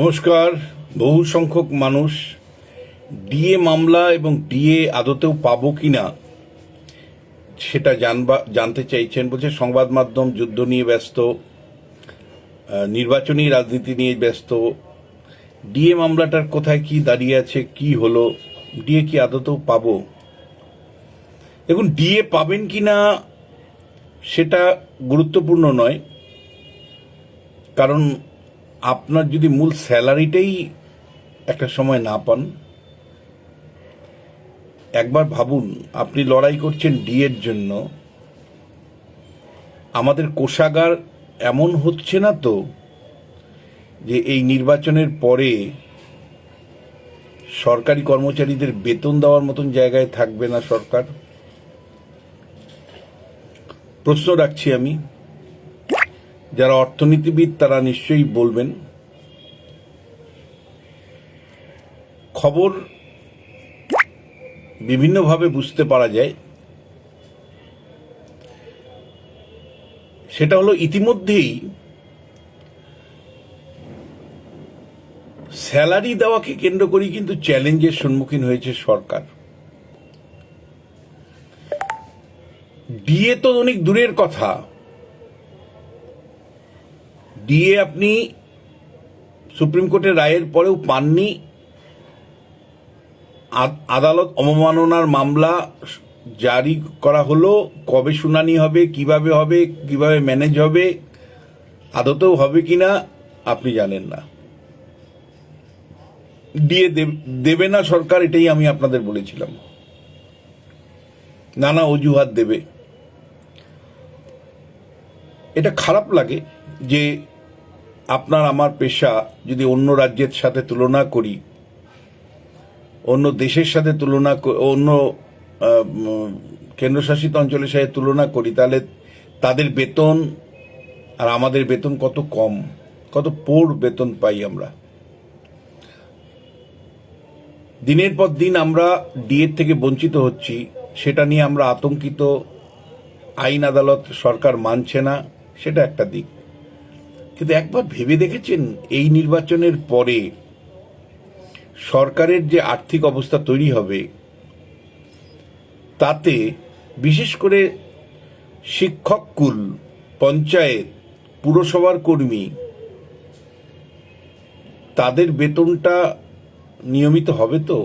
নমস্কার। বহু সংখ্যক মানুষ ডিএ মামলা এবং ডিএ আদতেও পাবো কিনা সেটা জানতে চাইছেন। বলছে সংবাদ মাধ্যম যুদ্ধ নিয়ে ব্যস্ত, নির্বাচনী রাজনীতি নিয়ে ব্যস্ত। ডিএ মামলাটার কোথায় কি দাঁড়িয়ে আছে, কি হলো, ডিএ কি আদতেও পাবো? দেখুন, ডিএ পাবেন কিনা সেটা গুরুত্বপূর্ণ নয়, কারণ আপনার যদি মূল স্যালারিটাই একটা সময় না পান, একবার ভাবুন, আপনি লড়াই করছেন ডিএর জন্য। আমাদের কোষাগার এমন হচ্ছে না তো যে এই নির্বাচনের পরে সরকারি কর্মচারীদের বেতন দেওয়ার মতন জায়গায় থাকবে না সরকার? প্রশ্ন রাখছি আমি। যারা অর্থনীতিবিদ তারা নিশ্চয়ই বলবেন। খবর বিভিন্নভাবে বুঝতে পারা যায়। সেটা হলো, ইতিমধ্যেই স্যালারি দেওয়াকে কেন্দ্র করেই কিন্তু চ্যালেঞ্জের সম্মুখীন হয়েছে সরকার। ডিএ তো অনেক দূরের কথা। ডিএ আপনি সুপ্রিম কোর্টের রায়ের পরেও পাননি। আদালত অবমাননার মামলা জারি করা হলো, কবে শুনানি হবে, কিভাবে ম্যানেজ হবে, আদতেও হবে কিনা আপনি জানেন না। ডিএ দেবে না সরকার, এটাই আমি আপনাদের বলেছিলাম। নানা অজুহাত দেবে। এটা খারাপ লাগে যে আপনার আমার পেশা যদি অন্য রাজ্যের সাথে তুলনা করি, অন্য দেশের সাথে অন্য কেন্দ্রশাসিত অঞ্চলের সাথে তুলনা করি, তাহলে তাদের বেতন আর আমাদের বেতন কত কম, কত পোর বেতন পাই আমরা। দিনের পর দিন আমরা ডিএর থেকে বঞ্চিত হচ্ছি, সেটা নিয়ে আমরা আতঙ্কিত। আইন আদালত সরকার মানছে না, সেটা একটা দিক। কিন্তু একবার ভেবে দেখেছেন, এই নির্বাচনের পরে সরকারের যে আর্থিক অবস্থা তৈরি হবে, তাতে বিশেষ করে শিক্ষককুল, পঞ্চায়েত, পুরসভার কর্মী, তাদের বেতনটা নিয়মিত হবে তো?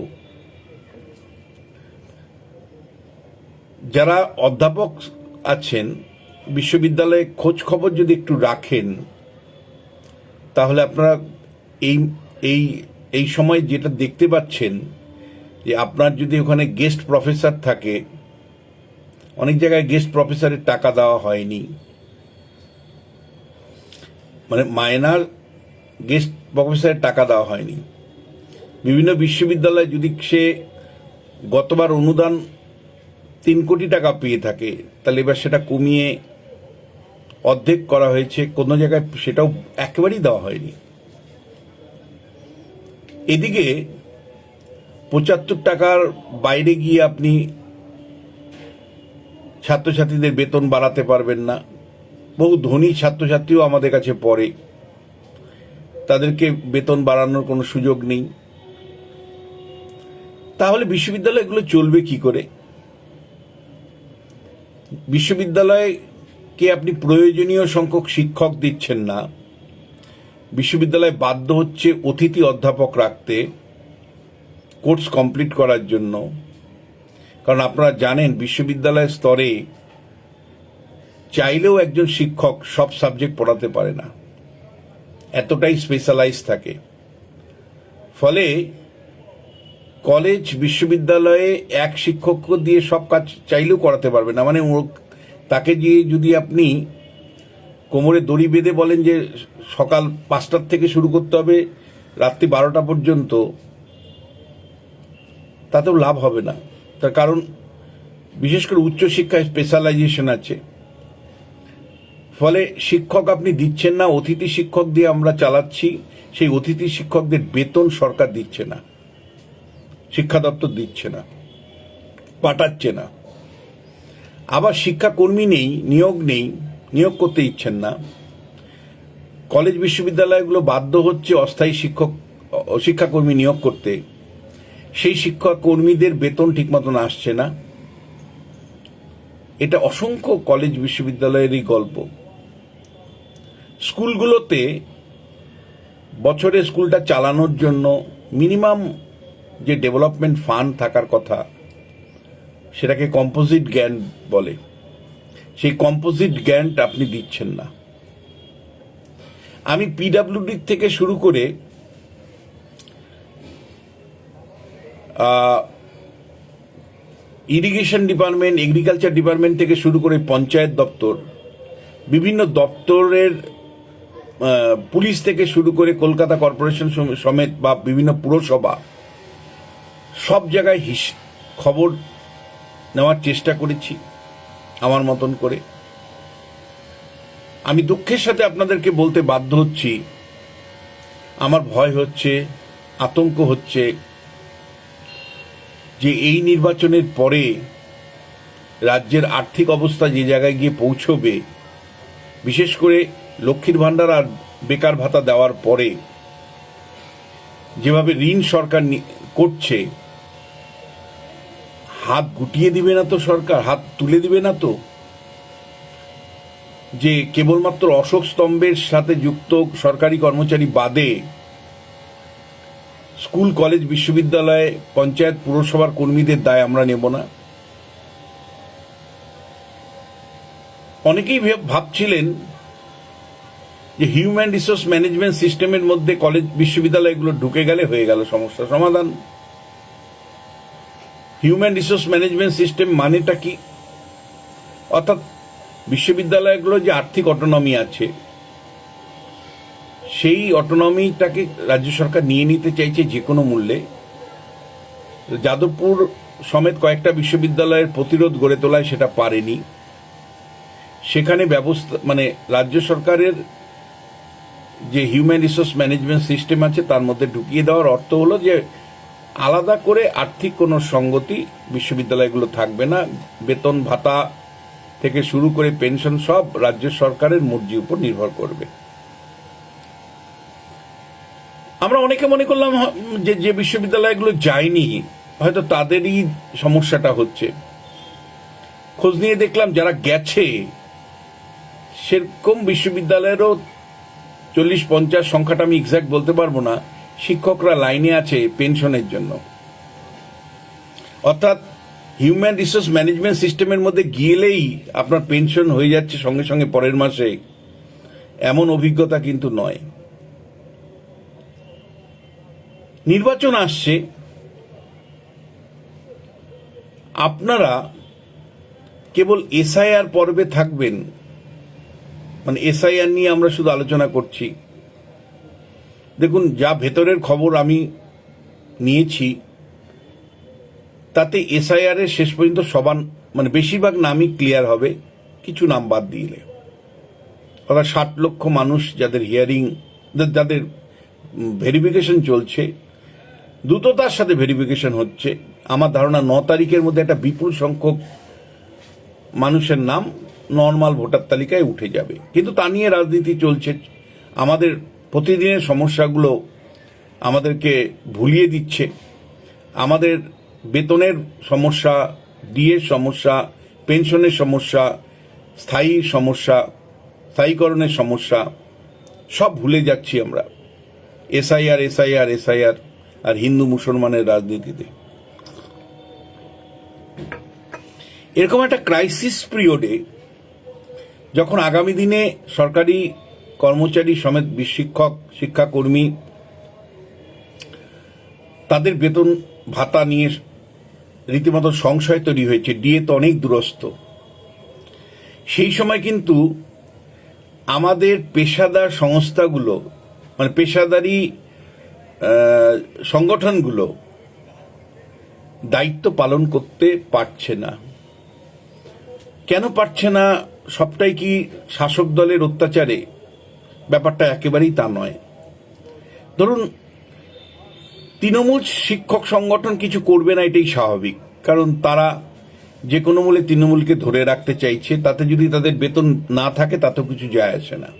যারা অধ্যাপক আছেন বিশ্ববিদ্যালয়ে, খোঁজ খবর যদি একটু রাখেন, তাহলে আপনারা এই এই এই সময় যেটা দেখতে পাচ্ছেন, যে আপনার যদি ওখানে গেস্ট প্রফেসর থাকে, অনেক জায়গায় গেস্ট প্রফেসরের টাকা দেওয়া হয়নি, মানে মাইনার গেস্ট প্রফেসরের টাকা দেওয়া হয়নি। বিভিন্ন বিশ্ববিদ্যালয়ে যদি সে গতবার অনুদান 3 কোটি টাকা পেয়ে থাকে, তাহলে এবার সেটা কমিয়ে অর্ধেক করা হয়েছে, কোনো জায়গায় সেটাও একেবারেই দেওয়া হয়নি। এদিকে 75 টাকার বাইরে গিয়ে আপনি ছাত্রছাত্রীদের বেতন বাড়াতে পারবেন না। বহু ধনী ছাত্রছাত্রীও আমাদের কাছে পড়ে, তাদেরকে বেতন বাড়ানোর কোনো সুযোগ নেই। তাহলে বিশ্ববিদ্যালয়গুলো চলবে কি করে? বিশ্ববিদ্যালয়কে আপনি প্রয়োজনীয় সংখ্যক শিক্ষক দিচ্ছেন না। বিশ্ববিদ্যালয় বাধ্য হচ্ছে অতিথি অধ্যাপক রাখতে, কোর্স কমপ্লিট করার জন্য। কারণ আপনারা জানেন, বিশ্ববিদ্যালয়ের স্তরে চাইলেও একজন শিক্ষক সব সাবজেক্ট পড়াতে পারে না, এতটাই স্পেশালাইজ থাকে। ফলে কলেজ, বিশ্ববিদ্যালয়ে এক শিক্ষক দিয়ে সব কাজ চাইলেও করাতে পারবে না। মানে তাকে গিয়ে যদি আপনি কোমরে দড়ি বেঁধে বলেন যে সকাল 5টার থেকে শুরু করতে হবে, রাত্রি 12টা পর্যন্ত, তাতেও লাভ হবে না। তার কারণ বিশেষ করে উচ্চশিক্ষায় স্পেশালাইজেশন আছে। ফলে শিক্ষক আপনি দিচ্ছেন না, অতিথি শিক্ষক দিয়ে আমরা চালাচ্ছি। সেই অতিথি শিক্ষকদের বেতন সরকার দিচ্ছে না, শিক্ষা দপ্তর দিচ্ছে না, পাঠাচ্ছে না। আবার শিক্ষাকর্মী নেই, নিয়োগ করতে ইচ্ছেন না। কলেজ বিশ্ববিদ্যালয়গুলো বাধ্য হচ্ছে অস্থায়ী শিক্ষাকর্মী নিয়োগ করতে, সেই শিক্ষাকর্মীদের বেতন ঠিক মতন আসছে না। এটা অসংখ্য কলেজ বিশ্ববিদ্যালয়েরই গল্প। স্কুলগুলোতে বছরে স্কুলটা চালানোর জন্য মিনিমাম যে ডেভেলপমেন্ট ফান্ড থাকার কথা, সেটাকে কম্পোজিট গ্র্যান্ট বলে, সেই কম্পোজিট গ্র্যান্ট আপনি দিচ্ছেন না। আমি পিডাব্লিউডি থেকে শুরু করে ইরিগেশন ডিপার্টমেন্ট, এগ্রিকালচার ডিপার্টমেন্ট থেকে শুরু করে পঞ্চায়েত দপ্তর, বিভিন্ন দপ্তরের, পুলিশ থেকে শুরু করে কলকাতা কর্পোরেশন সমেত বা বিভিন্ন পুরসভা, সব জায়গায় খবর নেওয়ার চেষ্টা করেছি আমার মতন করে। আমি দুঃখের সাথে আপনাদেরকে বলতে বাধ্য হচ্ছি, আমার ভয় হচ্ছে, আতঙ্ক হচ্ছে যে এই নির্বাচনের পরে রাজ্যের আর্থিক অবস্থা যে জায়গায় গিয়ে পৌঁছবে, বিশেষ করে লক্ষ্মীর ভাণ্ডার আর বেকার ভাতা দেওয়ার পরে যেভাবে ঋণ সরকার করছে, হাত গুটিয়ে দিবে না তো সরকার, হাত তুলে দিবে না তো, যে কেবলমাত্র অশোক স্তম্ভের সাথে যুক্ত সরকারি কর্মচারী বাদে স্কুল, কলেজ, বিশ্ববিদ্যালয়, পঞ্চায়েত, পুরসভার কর্মীদের দায় আমরা নেব না? অনেকেই ভাবছিলেন যে হিউম্যান রিসোর্স ম্যানেজমেন্ট সিস্টেমের মধ্যে কলেজ বিশ্ববিদ্যালয়গুলো ঢুকে গেলে হয়ে গেল সমস্যা সমাধান। হিউম্যান রিসোর্স ম্যানেজমেন্ট সিস্টেম মানেটা কি? অর্থাৎ বিশ্ববিদ্যালয়গুলো যে আর্থিক অটোনমি আছে, সেই অটোনমিটাকে রাজ্য সরকার নিয়ে নিতে চাইছে যে কোনো মূল্যে। যাদবপুর সমেত কয়েকটা বিশ্ববিদ্যালয়ের প্রতিরোধ গড়ে তোলায় সেটা পারেনি। সেখানে ব্যবস্থা, মানে রাজ্য সরকারের যে হিউম্যান রিসোর্স ম্যানেজমেন্ট সিস্টেম আছে তার মধ্যে ঢুকিয়ে দেওয়ার অর্থ হলো যে আলাদা করে আর্থিক কোনো সঙ্গতি বিশ্ববিদ্যালয়গুলো থাকবে না। বেতন ভাতা থেকে শুরু করে পেনশন সব রাজ্য সরকারের মর্জির উপর নির্ভর করবে। আমরা অনেকে মনে করলাম যে বিশ্ববিদ্যালয়গুলো যায়নি হয়তো তাদেরই সমস্যাটা হচ্ছে। খোঁজ নিয়ে দেখলাম যারা গেছে সেরকম বিশ্ববিদ্যালয়েরও 40-50 সংখ্যাটা আমি এক্সাক্ট বলতে পারবো না, শিক্ষকরা লাইনে আছে পেনশনের জন্য। অর্থাৎ হিউম্যান রিসোর্স ম্যানেজমেন্ট সিস্টেমের মধ্যে গেলেই আপনার পেনশন হয়ে যাচ্ছে সঙ্গে সঙ্গে পরের মাসে, এমন অভিজ্ঞতা কিন্তু নয়। নির্বাচন আসছে, আপনারা কেবল এসআইআর পর্বে থাকবেন, মানে এসআইআর নিয়ে আমরা শুধু আলোচনা করছি। দেখুন, যা ভেতরের খবর আমি নিয়েছি তাতে এসআইআর এর শেষ পর্যন্ত সবার, মানে বেশিরভাগ নামই ক্লিয়ার হবে, কিছু নাম বাদ দিলে। অর্থাৎ 60 লক্ষ মানুষ যাদের হিয়ারিং, যাদের ভেরিফিকেশন চলছে, দ্রুততার সাথে ভেরিফিকেশন হচ্ছে। আমার ধারণা 9 তারিখের মধ্যে একটা বিপুল সংখ্যক মানুষের নাম নর্মাল ভোটার তালিকায় উঠে যাবে। কিন্তু তা নিয়ে রাজনীতি চলছে। আমাদের প্রতিদিনের সমস্যাগুলো আমাদেরকে ভুলিয়ে দিচ্ছে। আমাদের বেতনের সমস্যা, ডিএর সমস্যা, পেনশনের সমস্যা, স্থায়ী সমস্যা, স্থায়ীকরণের সমস্যা সব ভুলে যাচ্ছি আমরা এসআইআর এসআইআর এসআইআর আর হিন্দু মুসলমানের রাজনীতিতে। এরকম একটা ক্রাইসিস পিরিয়ডে যখন আগামী দিনে সরকারি কর্মচারী সমেত শিক্ষক, শিক্ষাকর্মী তাদের বেতন ভাতা নিয়ে রীতিমতো সংশয় তৈরি হয়েছে, ডিএ তো অনেক দূরস্থ, সেই সময় কিন্তু আমাদের পেশাদার সংস্থাগুলো, মানে পেশাদারি সংগঠনগুলো দায়িত্ব পালন করতে পারছে না। কেন পারছে না? সবটাই কি শাসক দলের অত্যাচারে? ব্যাপারটা একেবারেই তা নয়। ধরুন, তৃণমূল শিক্ষক সংগঠন কিছু করবে না, এটাই স্বাভাবিক, কারণ তারা যে কোনো মূল্যে তৃণমূলকে ধরে রাখতে চাইছে। তাতে যদি তাদের বেতন না থাকে তাতেও কিছু যায় আসে না।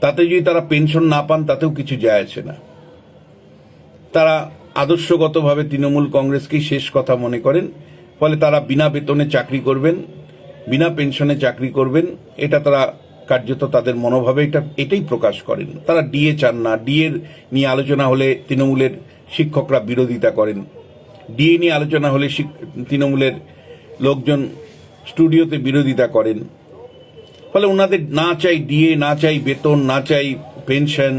তাতে যদি তারা পেনশন না পান তাতেও কিছু যায় আসে না। তারা আদর্শগতভাবে তৃণমূল কংগ্রেসকেই শেষ কথা মনে করেন, ফলে তারা বিনা বেতনে চাকরি করবেন, বিনা পেনশনে চাকরি করবেন, এটা তারা কার্যত তাদের মনোভাবে এটাই প্রকাশ করেন। তারা ডিএ চান না। ডিএ নিয়ে আলোচনা হলে তৃণমূলের শিক্ষকরা বিরোধিতা করেন, ডিএ নিয়ে আলোচনা হলে তৃণমূলের লোকজন স্টুডিওতে বিরোধিতা করেন। ফলে ওনাদের না চাই ডিএ, না চাই বেতন, না চাই পেনশন,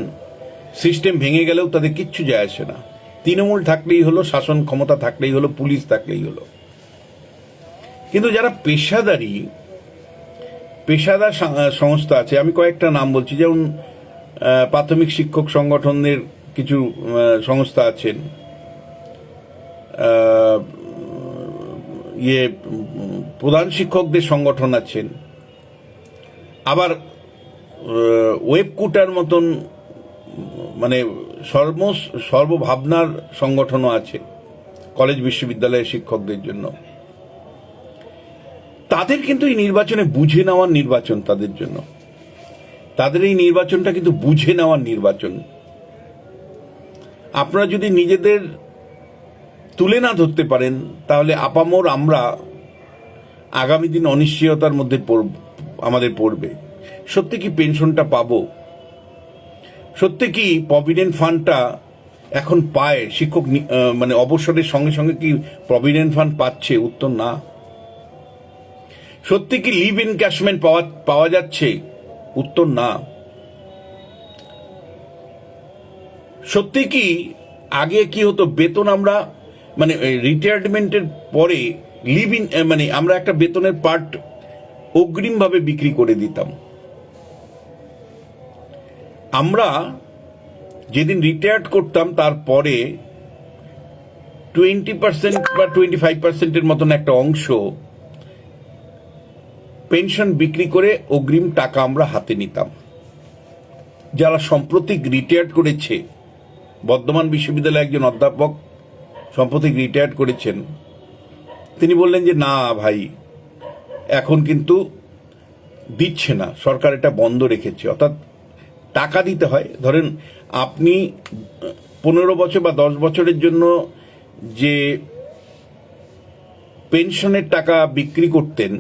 সিস্টেম ভেঙে গেলেও তাদের কিচ্ছু যায় আসে না। তৃণমূল থাকলেই হলো, শাসন ক্ষমতা থাকলেই হলো, পুলিশ থাকলেই হলো। কিন্তু যারা পেশাদার সংস্থা আছে, আমি কয়েকটা নাম বলছি, যেমন প্রাথমিক শিক্ষক সংগঠনের কিছু সংস্থা আছেন, প্রধান শিক্ষকদের সংগঠন আছেন, আবার ওয়েবকুটার মতন মানে সর্বভাবনার সংগঠনও আছে কলেজ বিশ্ববিদ্যালয়ের শিক্ষকদের জন্য। তাদের কিন্তু এই নির্বাচনে বুঝে নেওয়ার নির্বাচন, তাদের জন্য তাদের এই নির্বাচনটা কিন্তু বুঝে নেওয়ার নির্বাচন। আপনারা যদি নিজেদের তুলে না ধরতে পারেন, তাহলে আপামর আমরা আগামী দিন অনিশ্চয়তার মধ্যে আমাদের পড়বে। সত্যি কি পেনশনটা পাবো? সত্যি কি প্রভিডেন্ট ফান্ডটা এখন পায় শিক্ষক, মানে অবসরের সঙ্গে সঙ্গে কি প্রভিডেন্ট ফান্ড পাচ্ছে? উত্তর না। সত্যি কি লিভ এনক্যাশমেন্ট পাওয়া যাচ্ছে? উত্তর না। সত্যি কি আগে কি হতো, বেতন আমরা মানে রিটায়ারমেন্টের পরে লিভ ইন মানে আমরা একটা বেতনের পার্ট অগ্রিমভাবে বিক্রি করে দিতাম। আমরা যেদিন রিটায়ার্ড করতাম তারপরে 20% বা 25%-এর মতন একটা অংশ পেনশন বিক্রি করে অগ্রিম টাকা আমরা হাতে নিতাম। যারা সম্প্রতি রিটায়ার্ড করেছে, বর্ধমান বিশ্ববিদ্যালয়ে একজন অধ্যাপক সম্প্রতি রিটায়ার্ড করেছেন, তিনি বললেন যে না ভাই, এখন কিন্তু দিচ্ছে না, সরকার এটা বন্ধ রেখেছে। অর্থাৎ টাকা দিতে হয়। ধরেন আপনি 15 বছর বা 10 বছরের জন্য যে পেনশনের টাকা বিক্রি করতেন,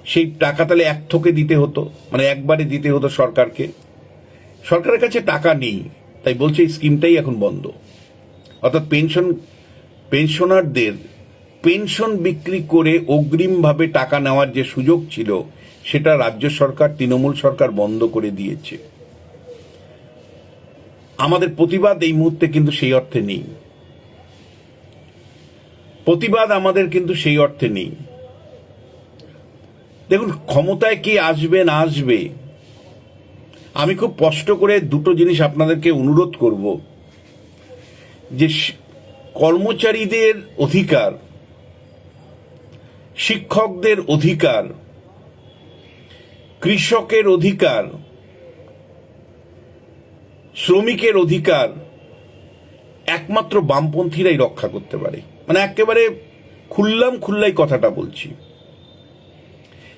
সেই টাকা তাহলে এক থোকে দিতে হতো, মানে একবারে দিতে হতো সরকারকে। সরকারের কাছে টাকা নেই, তাই বলছে এই স্কিমটাই এখন বন্ধ। অর্থাৎ পেনশনারদের পেনশন বিক্রি করে অগ্রিমভাবে টাকা নেওয়ার যে সুযোগ ছিল, সেটা রাজ্য সরকার, তৃণমূল সরকার বন্ধ করে দিয়েছে। আমাদের প্রতিবাদ এই মুহূর্তে কিন্তু সেই অর্থে নেই। প্রতিবাদ আমাদের কিন্তু সেই অর্থে নেই। দেখুন, ক্ষমতায় কি আসবে না আসবে, আমি খুব কষ্ট করে দুটো জিনিস আপনাদেরকে অনুরোধ করব, যে কর্মচারীদের অধিকার, শিক্ষকদের অধিকার, কৃষকের অধিকার, শ্রমিকের অধিকার একমাত্র বামপন্থীরাই রক্ষা করতে পারে। মানে একেবারে খুল্লাই কথাটা বলছি।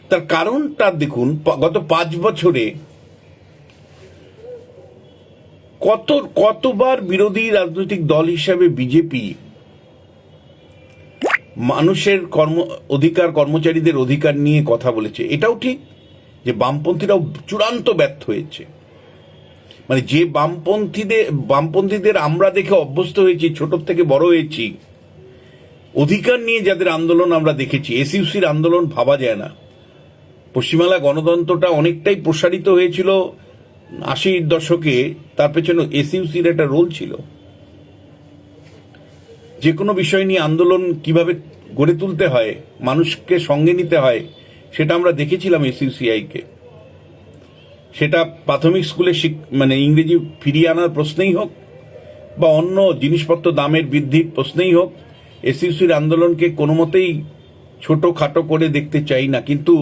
তার কারণটা দেখুন, গত 5 বছরে কতবার বিরোধী রাজনৈতিক দল হিসাবে বিজেপি মানুষের কর্মচারীদের অধিকার নিয়ে কথা বলেছে। এটাও ঠিক যে বামপন্থীরাও চূড়ান্ত ব্যর্থ হয়েছে। মানে যে বামপন্থীদের আমরা দেখে অভ্যস্ত হয়েছি, ছোট থেকে বড় হয়েছি, অধিকার নিয়ে যাদের আন্দোলন আমরা দেখেছি, এসইউসির আন্দোলন ভাবা যায় না। পশ্চিমবাংলা গণতন্ত্রটা অনেকটাই প্রসারিত হয়েছিল 80-র দশকে, তার পেছনে এসইউসির একটা রোল ছিল। যে কোনো বিষয় নিয়ে আন্দোলন কিভাবে গড়ে তুলতে হয়, মানুষকে সঙ্গে নিতে হয়, সেটা আমরা দেখেছিলাম এসইউসিআইকে। সেটা প্রাথমিক স্কুলে মানে ইংরেজি ফিরিয়ে আনার প্রশ্নেই হোক, বা অন্য জিনিসপত্র দামের বৃদ্ধির প্রশ্নেই হোক, এসইউসির আন্দোলনকে কোনো মতেই ছোট খাটো করে দেখতে চাই না। কিন্তু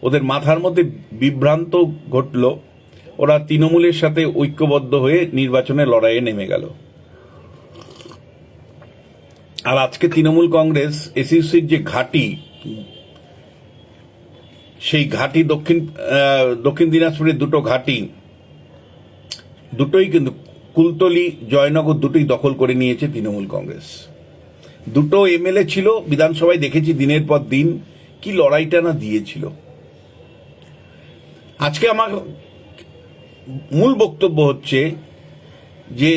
ওদের মাথার মধ্যে বিভ্রান্ত ঘটল, ওরা তৃণমূলের সাথে ঐক্যবদ্ধ হয়ে নির্বাচনে লড়াইয়ে নেমে গেল। আর আজকে তৃণমূল কংগ্রেস এসইউসির যে ঘাঁটি, সেই ঘাঁটি দক্ষিণ দিনাজপুরের দুটো ঘাঁটি, দুটোই কিন্তু কুলতলি জয়নগর দুটোই দখল করে নিয়েছে তৃণমূল কংগ্রেস। দুটো এমএলএ ছিল, বিধানসভায় দেখেছি দিনের পর দিন কি লড়াইটা না দিয়েছিল। আজকে আমার মূল বক্তব্য হচ্ছে যে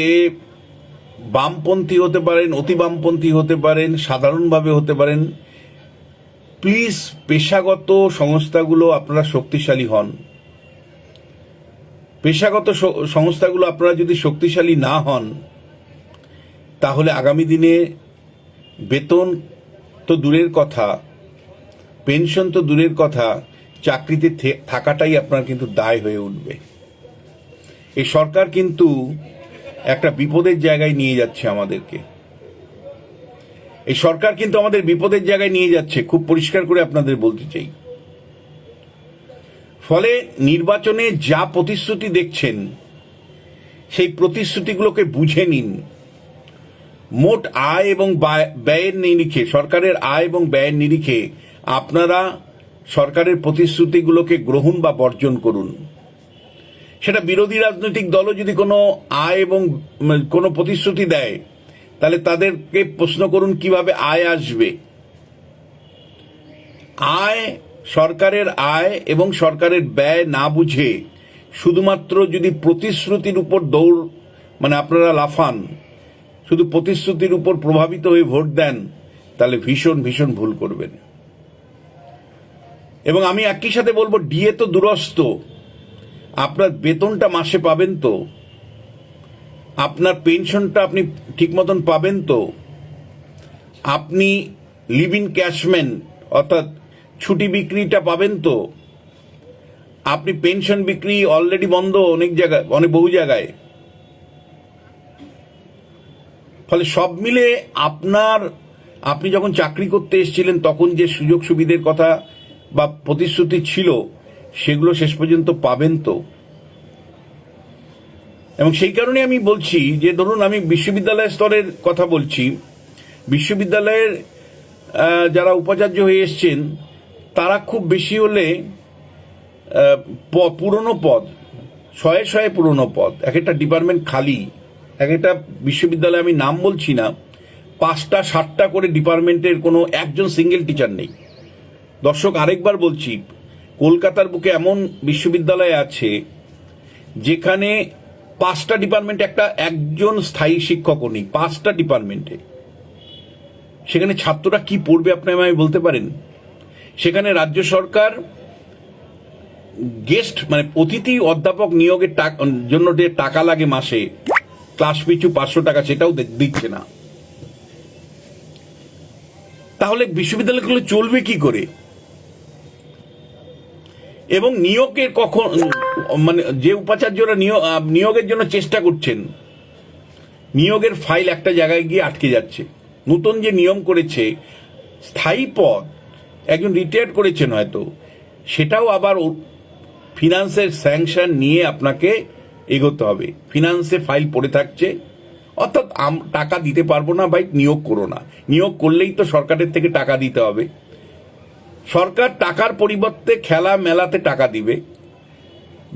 বামপন্থী হতে পারেন, অতি বামপন্থী হতে পারেন, সাধারণভাবে হতে পারেন, প্লিজ পেশাগত সংস্থাগুলো আপনারা শক্তিশালী হন। পেশাগত সংস্থাগুলো আপনারা যদি শক্তিশালী না হন তাহলে আগামী দিনে বেতন তো দূরের কথা, পেনশন তো দূরের কথা, চাকরিতে থাকাটাই আপনার কিন্তু দায় হয়ে উঠবে। এই সরকার কিন্তু একটা বিপদের জায়গায় নিয়ে যাচ্ছে আমাদেরকে। এই সরকার কিন্তু আমাদের বিপদের জায়গায় নিয়ে যাচ্ছে, খুব পরিষ্কার করে আপনাদের বলতে চাই। ফলে নির্বাচনে যা প্রতিশ্রুতি দেখছেন সেই প্রতিশ্রুতিগুলোকে বুঝে নিন। মোট আয় এবং ব্যয়ের নিরিখে, সরকারের আয় এবং ব্যয়ের নিরিখে আপনারা সরকারের প্রতিশ্রুতিগুলোকে গ্রহণ বা বর্জন করুন। সেটা বিরোধী রাজনৈতিক দলও যদি কোনো আয় এবং কোনো প্রতিশ্রুতি দেয় তাহলে তাদেরকে প্রশ্ন করুন কিভাবে আয় আসবে। আয়, সরকারের আয় এবং সরকারের ব্যয় না বুঝে শুধুমাত্র যদি প্রতিশ্রুতির উপর আপনারা লাফান, শুধু প্রতিশ্রুতির উপর প্রভাবিত হয়ে ভোট দেন, তাহলে ভীষণ ভীষণ ভুল করবেন। এবং আমি একই সাথে বলবো, ডিএ তো দুরস্ত, আপনার বেতনটা মাসে পাবেন তো, আপনার পেনশনটা আপনি ঠিক মতন পাবেন তো, আপনি লিভ ইন ক্যাশমেন্ট অর্থাৎ ছুটি বিক্রিটা পাবেন তো, আপনি পেনশন বিক্রি অলরেডি বন্ধ অনেক জায়গায়, বহু জায়গায়। ফলে সব মিলে আপনি যখন চাকরি করতে এসেছিলেন তখন যে সুযোগ সুবিধের কথা বা প্রতিশ্রুতি ছিল সেগুলো শেষ পর্যন্ত পাবেন তো। এবং সেই কারণে আমি বলছি যে ধরুন আমি বিশ্ববিদ্যালয় স্তরের কথা বলছি, বিশ্ববিদ্যালয়ের যারা উপাচার্য হয়ে এসছেন তারা খুব বেশি হলে পুরনো পদ, শয়ে শয়ে পুরনো পদ, এক একটা ডিপার্টমেন্ট খালি, এক একটা বিশ্ববিদ্যালয়ে আমি নাম বলছি না, 5টা 7টা করে ডিপার্টমেন্টের কোনো একজন সিঙ্গেল টিচার নেই। দর্শক, আরেকবার বলছি, কলকাতার বুকে এমন বিশ্ববিদ্যালয় আছে যেখানে 5টা ডিপার্টমেন্টে একজন স্থায়ী শিক্ষকও নেই, 5টা ডিপার্টমেন্টে। সেখানে ছাত্ররা কি পড়বে আপনি আমায় বলতে পারেন? সেখানে রাজ্য সরকার গেস্ট অতিথি অধ্যাপক নিয়োগের জন্য যে টাকা লাগে মাসে, ক্লাস পিছু 500 টাকা, সেটাও দিচ্ছে না। তাহলে বিশ্ববিদ্যালয়গুলো চলবে কি করে? এবং নিয়োগের কখন যে উপাচার্যরা নিয়োগের জন্য চেষ্টা করছেন, নিয়োগের ফাইল একটা জায়গায় গিয়ে আটকে যাচ্ছে। নতুন যে নিয়ম করেছে, স্থায়ী পদ একজন রিটায়ার্ড করেছেন হয়তো, সেটাও আবার ফিনান্সের স্যাংশন নিয়ে আপনাকে এগোতে হবে। ফিনান্সে ফাইল পড়ে থাকছে, অর্থাৎ টাকা দিতে পারবো না ভাই, নিয়োগ করো না। নিয়োগ করলেই তো সরকারের থেকে টাকা দিতে হবে। সরকার টাকার পরিবর্তে খেলা মেলাতে টাকা দিবে,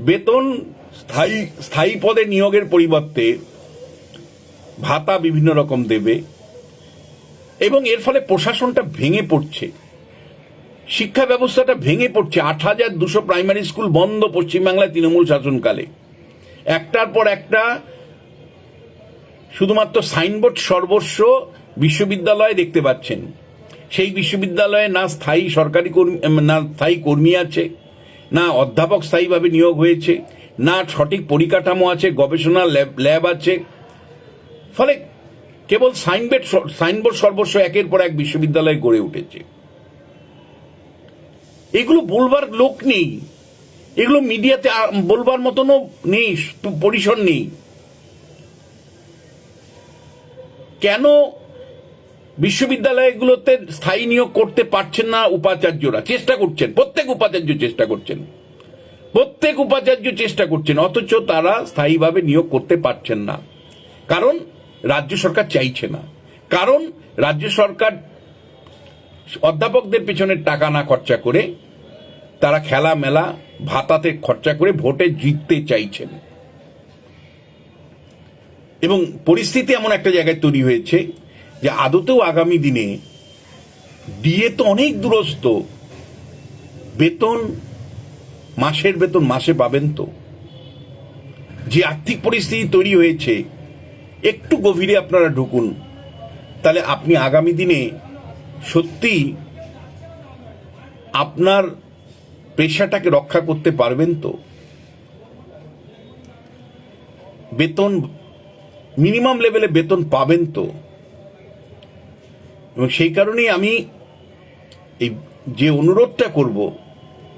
বেতন স্থায়ী পদে নিয়োগের পরিবর্তে ভাতা বিভিন্ন রকম দেবে, এবং এর ফলে প্রশাসনটা ভেঙে পড়ছে, শিক্ষা ব্যবস্থাটা ভেঙে পড়ছে। 8200 প্রাইমারি স্কুল বন্ধ পশ্চিমবাংলায় তৃণমূল শাসনকালে, একটার পর একটা শুধুমাত্র সাইনবোর্ড সর্বস্ব বিশ্ববিদ্যালয় দেখতে পাচ্ছেন। সেই বিশ্ববিদ্যালয়ে না স্থায়ী সরকারি কর্মী, না স্থায়ী কর্মী আছে, না অধ্যাপক স্থায়ীভাবে নিয়োগ হয়েছে, না সঠিক পরিকাঠামো আছে, গবেষণা ল্যাব আছে। ফলে কেবল সাইনবোর্ড সর্বস্ব একের পর এক বিশ্ববিদ্যালয় গড়ে উঠেছে। এগুলো বলবার লোক নেই, এগুলো মিডিয়াতে বলবার মতনও নেই, পরিসর নেই। কেন বিশ্ববিদ্যালয়গুলোতে স্থায়ী নিয়োগ করতে পারছেন না উপাচার্যরা? চেষ্টা করছেন, প্রত্যেক উপাচার্য চেষ্টা করছেন, অথচ তারা স্থায়ীভাবে নিয়োগ করতে পারছেন না। কারণ রাজ্য সরকার চাইছে না, কারণ রাজ্য সরকার অধ্যাপকদের পেছনে টাকা না খরচা করে তারা খেলা মেলা ভাতাতে খরচা করে ভোটে জিততে চাইছেন। এবং পরিস্থিতি এমন একটা জায়গায় তৈরি হয়েছে যে আদতেও আগামী দিনে ডিএ তো অনেক দূরস্থ, বেতন মাসের বেতন মাসে পাবেন তো। যে আর্থিক পরিস্থিতি তৈরি হয়েছে, একটু গভীরে আপনারা ঢুকুন, তাহলে আপনি আগামী দিনে সত্যি আপনার পেশাটাকে রক্ষা করতে পারবেন তো। বেতন মিনিমাম লেভেলে বেতন পাবেন তো। এবং সেই কারণেই আমি এই যে অনুরোধটা করব,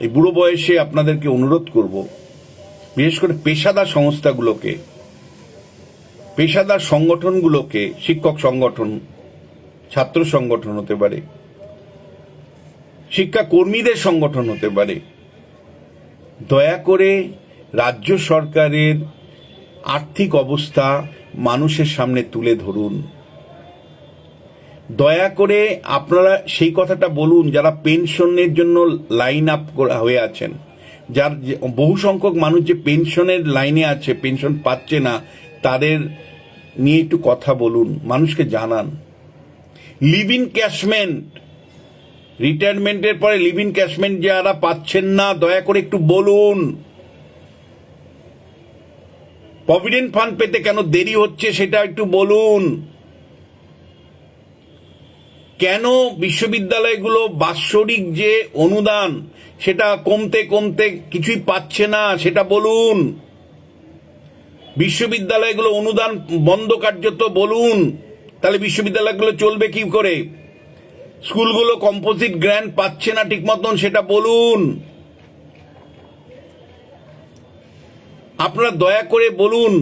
এই বুড়ো বয়সে আপনাদেরকে অনুরোধ করব, বিশেষ করে পেশাদার সংস্থাগুলোকে, পেশাদার সংগঠনগুলোকে, শিক্ষক সংগঠন, ছাত্র সংগঠন হতে পারে, শিক্ষা কর্মীদের সংগঠন হতে পারে, দয়া করে রাজ্য সরকারের আর্থিক অবস্থা মানুষের সামনে তুলে ধরুন। দয়া করে আপনারা সেই কথাটা বলুন যারা পেনশনের জন্য লাইন আপ হয়ে আছেন, যার বহু সংখ্যক মানুষ যে পেনশনের লাইনে আছে, পেনশন পাচ্ছে না, তাদের নিয়ে একটু কথা বলুন, মানুষকে জানান। লিভ ইন ক্যাশমেন্ট, রিটায়ারমেন্টের পরে লিভ ইন ক্যাশমেন্ট যারা পাচ্ছেন না, দয়া করে একটু বলুন। প্রভিডেন্ট ফান্ড পেতে কেন দেরি হচ্ছে সেটা একটু বলুন। কেন বিশ্ববিদ্যালয়গুলো বাৎসরিক যে অনুদান সেটা কমতে কমতে কিছুই পাচ্ছে না সেটা বলুন। বিশ্ববিদ্যালয়গুলো অনুদান বন্ধ কার্যত বলুন, তাহলে বিশ্ববিদ্যালয়গুলো চলবে কি করে। স্কুলগুলো কম্পোজিট গ্র্যান্ট পাচ্ছে না ঠিক মতন, সেটা বলুন। আপনারা দয়া করে বলুন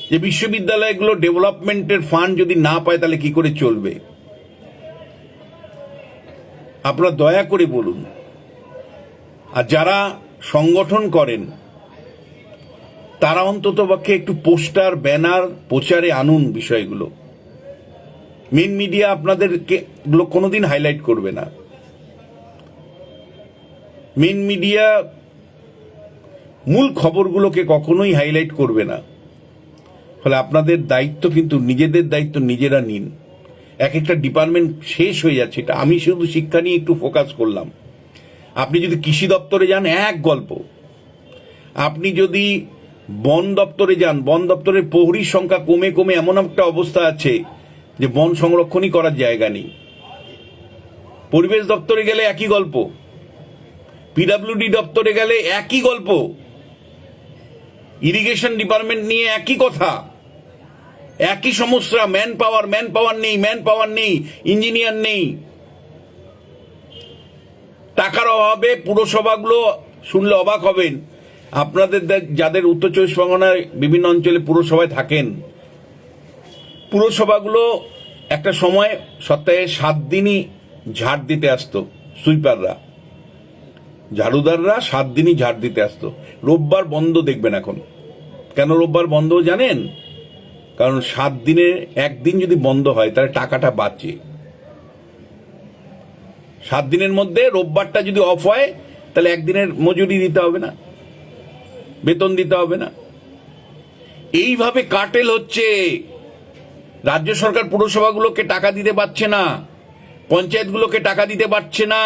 যে বিশ্ববিদ্যালয়গুলো ডেভেলপমেন্টের ফান্ড যদি না পায় তাহলে কি করে চলবে। আপনারা দয়া করে বলুন। আর যারা সংগঠন করেন তারা অন্ততপক্ষে একটু পোস্টার, ব্যানার প্রচারে আনুন বিষয়গুলো। মেন মিডিয়া আপনাদেরকে কোনোদিন হাইলাইট করবে না। মেন মিডিয়া মূল খবরগুলোকে কখনোই হাইলাইট করবে না। ফলে আপনাদের দায়িত্ব কিন্তু নিজেদের দায়িত্ব নিজেরা নিন। এক একটা ডিপার্টমেন্ট শেষ হয়ে যাচ্ছে। এটা আমি শুধু শিক্ষা নিয়ে একটু ফোকাস করলাম। আপনি যদি কৃষি দপ্তরে যান এক গল্প, আপনি যদি বন দপ্তরে যান, বন দপ্তরের প্রহরীর সংখ্যা কমে কমে এমন একটা অবস্থা আছে যে বন সংরক্ষণই করার জায়গা নেই। পরিবেশ দপ্তরে গেলে একই গল্প, পিডব্লিউডি দপ্তরে গেলে একই গল্প, ইরিগেশন ডিপার্টমেন্ট নিয়ে একই কথা, একই সমস্যা। ম্যান পাওয়ার নেই, ইঞ্জিনিয়ার নেই। টাকার অভাবে পুরসভাগুলো, শুনলে অবাক হবেন, আপনাদের যাদের উত্তর চব্বিশ পরগনায় বিভিন্ন অঞ্চলে পুরসভায় থাকেন, পুরসভাগুলো একটা সময় সপ্তাহে 7 দিনই ঝাড় দিতে আসতো। সুইপাররা, ঝাড়ুদাররা 7 দিনই ঝাড় দিতে আসতো। রোববার বন্ধ দেখবেন এখন। কেন রোববার বন্ধ জানেন? কারণ 7 দিনে একদিন যদি বন্ধ হয় তাহলে টাকাটা বাঁচে। 7 দিনের মধ্যে রোববারটা যদি অফ হয় তাহলে একদিনের মজুরি দিতে হবে না, বেতন দিতে হবে না। এইভাবে কার্টেল হচ্ছে। রাজ্য সরকার পুরসভাগুলোকে টাকা দিতে পারছে না, পঞ্চায়েতগুলোকে টাকা দিতে পারছে না।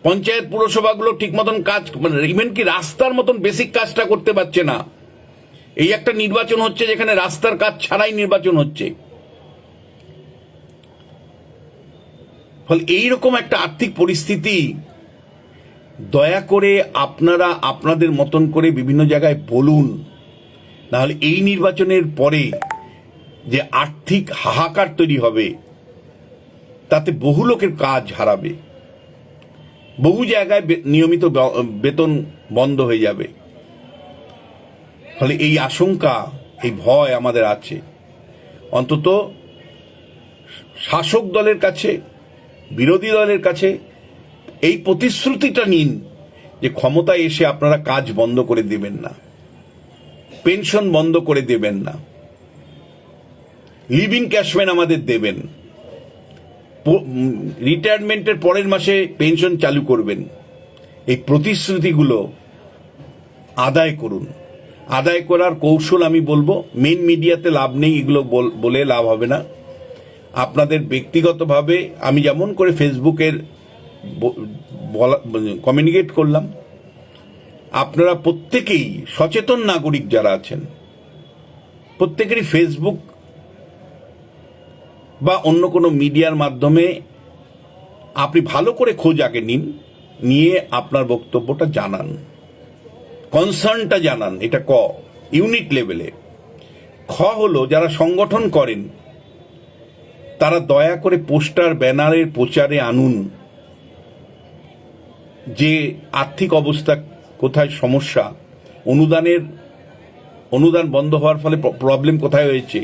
পঞ্চায়েত পুরসভাগুলো ঠিক মতন কাজ, মানে ইভেন কি রাস্তার মতন বেসিক কাজটা করতে পারছে না। এই একটা নির্বাচন হচ্ছে যেখানে রাস্তার কাজ ছাড়াই নির্বাচন হচ্ছে। ফলে এইরকম একটা আর্থিক পরিস্থিতি, দয়া করে আপনারা আপনাদের মতন করে বিভিন্ন জায়গায় বলুন। নাহলে এই নির্বাচনের পরে যে আর্থিক হাহাকার তৈরি হবে তাতে বহু লোকের কাজ হারাবে, বহু জায়গায় নিয়মিত বেতন বন্ধ হয়ে যাবে। ফলে এই আশঙ্কা, এই ভয় আমাদের আছে। অন্তত শাসক দলের কাছে, বিরোধী দলের কাছে এই প্রতিশ্রুতিটা নিন যে ক্ষমতায় এসে আপনারা কাজ বন্ধ করে দেবেন না, পেনশন বন্ধ করে দেবেন না, লিভিং ক্যাশমেন্ট আমাদের দেবেন, রিটায়ারমেন্টের পরের মাসে পেনশন চালু করবেন। এই প্রতিশ্রুতিগুলো আদায় করুন। আদায় করার কৌশল আমি বলবো, মেইন মিডিয়াতে লাভ নেই, এগুলো বলে লাভ হবে না। আপনাদের ব্যক্তিগতভাবে আমি যেমন করে ফেসবুকের কমিউনিকেট করলাম, আপনারা প্রত্যেকেই সচেতন নাগরিক যারা আছেন, প্রত্যেকেরই ফেসবুক বা অন্য কোনো মিডিয়ার মাধ্যমে আপনি ভালো করে খোঁজ আগে নিয়ে আপনার বক্তব্যটা জানান, কনসার্নটা জানান। এটা ইউনিট লেভেলে। হলো যারা সংগঠন করেন তারা দয়া করে পোস্টার ব্যানারের প্রচারে আনুন যে আর্থিক অবস্থা কোথায় সমস্যা, অনুদান বন্ধ হওয়ার ফলে প্রবলেম কোথায় হয়েছে,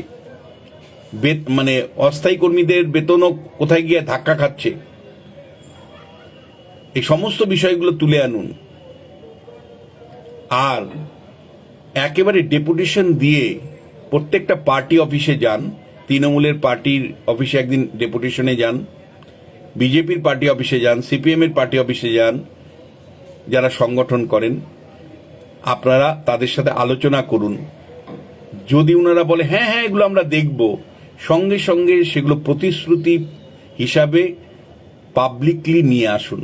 মানে অস্থায়ী কর্মীদের বেতনও কোথায় গিয়ে ধাক্কা খাচ্ছে, এই সমস্ত বিষয়গুলো তুলে আনুন। আর একেবারে ডেপুটেশন দিয়ে প্রত্যেকটা পার্টি অফিসে যান। তৃণমূলের পার্টির অফিসে একদিন ডেপুটেশনে যান, বিজেপির পার্টি অফিসে যান, সিপিএম এর পার্টি অফিসে যান। যারা সংগঠন করেন আপনারা তাদের সাথে আলোচনা করুন। যদি ওনারা বলে হ্যাঁ হ্যাঁ এগুলো আমরা দেখব, সঙ্গে সঙ্গে সেগুলো প্রতিশ্রুতি হিসাবে পাবলিকলি নিয়ে আসুন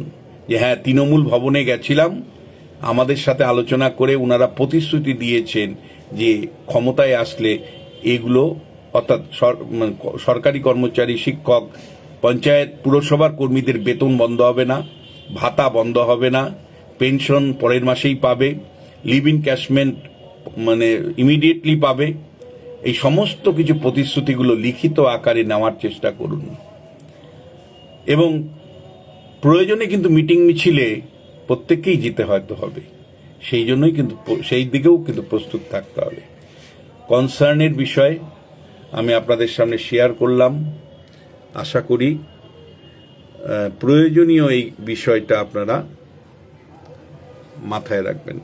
যে হ্যাঁ তৃণমূল ভবনে গেছিলাম, আমাদের সাথে আলোচনা করে ওনারা প্রতিশ্রুতি দিয়েছেন যে ক্ষমতায় আসলে এগুলো, অর্থাৎ সরকারি কর্মচারী, শিক্ষক, পঞ্চায়েত, পুরসভার কর্মীদের বেতন বন্ধ হবে না, ভাতা বন্ধ হবে না, পেনশন পরের মাসেই পাবে, লিভ ইন ক্যাশমেন্ট মানে ইমিডিয়েটলি পাবে। এই সমস্ত কিছু প্রতিশ্রুতিগুলো লিখিত আকারে নেওয়ার চেষ্টা করুন। এবং প্রয়োজনে কিন্তু মিটিং মিছিলে প্রত্যেককেই যেতে হয়তো হবে, সেই জন্যই কিন্তু সেই দিকেও কিন্তু প্রস্তুত থাকতে হবে। কনসার্নের বিষয় আমি আপনাদের সামনে শেয়ার করলাম। আশা করি প্রয়োজনীয় এই বিষয়টা আপনারা মাথায় রাখবেন।